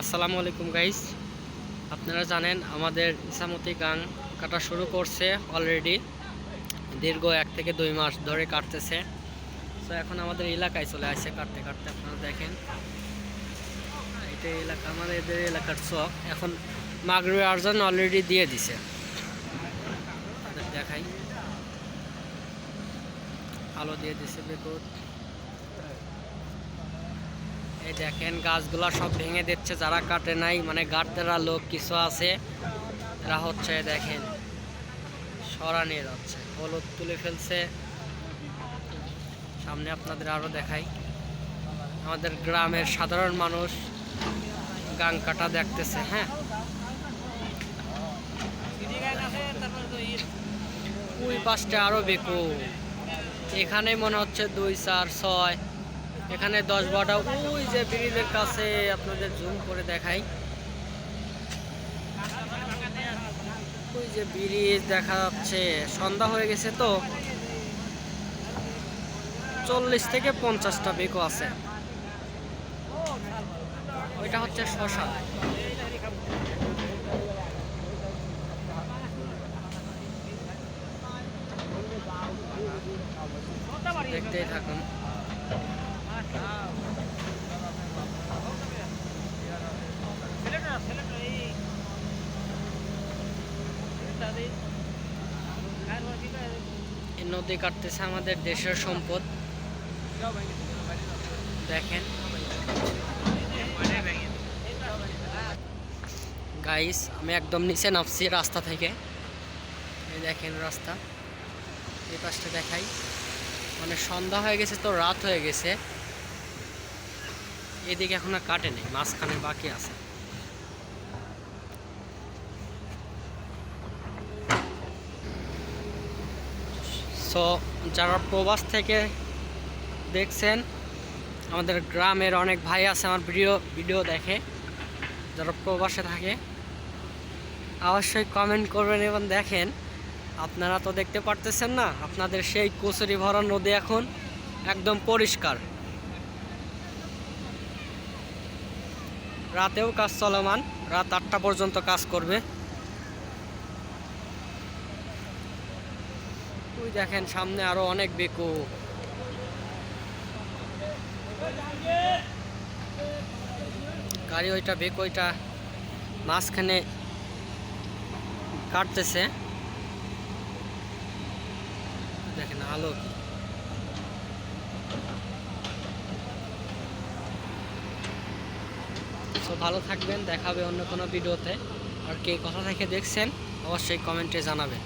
আসসালামু আলাইকুম গাইস, আপনারা জানেন আমাদের ইসামতি গাং কাটা শুরু করছে অলরেডি। দীর্ঘ 1 থেকে 2 মাস ধরে কাটতেছে। তো এখন আমাদের এলাকায় চলে আসছে কাটতে কাটতে। আপনারা দেখেন এটা এলাকা, আমাদের এলাকার চক। এখন মাগরিবের আজান অলরেডি দিয়ে দিছে। দেখাই, আলো দিয়ে দিছে বেকুত। এই দেখেন গাছগুলা সব ভেঙে দিচ্ছে, যারা কাটে নাই, মানে গাড়তেরা লোক কিছু আছে, এরা হচ্ছে দেখেন সরা নিয়ে যাচ্ছে, হলুদ তুলে ফেলছে। সামনে আপনাদের আরো দেখাই, আমাদের গ্রামের সাধারণ মানুষ গাং কাটা দেখতেছে। হ্যাঁ, ওই পাশটা আরো বেকু, এখানে মনে হচ্ছে 2, 4, 6, এখানে 10, 12টা। ওই যে ব্রিজের কাছে আপনাদের জুম করে দেখাই, ওই যে ব্রিজ দেখা যাচ্ছে। সন্ধ্যা হয়ে গেছে তো 40 থেকে 50টা বেকো আছে। ওইটা হচ্ছে শশা। দেখতেই থাকুন। এই নদী কাটতেছে আমাদের দেশের সম্পদ। দেখেন গাইস, আমি একদম নিচে নামছি রাস্তা থেকে। এই দেখেন রাস্তা, এই পাশটা দেখাই। মানে সন্ধ্যা হয়ে গেছে তো, রাত হয়ে গেছে। এদিকে এখন আর কাটে নেই, মাঝখানে বাকি আছে। সো যারা প্রবাস থেকে দেখছেন, আমাদের গ্রামের অনেক ভাই আছে আমার ভিডিও দেখে, যারা প্রবাসে থাকে, অবশ্যই কমেন্ট করবেন এবং দেখেন। আপনারা তো দেখতে পারতেছেন না, আপনাদের সেই কচুরি ভরা নদী এখন একদম পরিষ্কার। রাতেও কাজ চলমান, রাত 8টা পর্যন্ত কাজ করবে। ওই দেখেন সামনে আরো অনেক বেকু। গাড়ি ওইটা বেকু, ওইটা মাঝখানে কাটতেছে। দেখেন আলো কি। সো ভালো থাকবেন, দেখাবে অন্য কোনো ভিডিওতে। আর কে কোথা থেকে দেখছেন অবশ্যই কমেন্টে জানাবেন।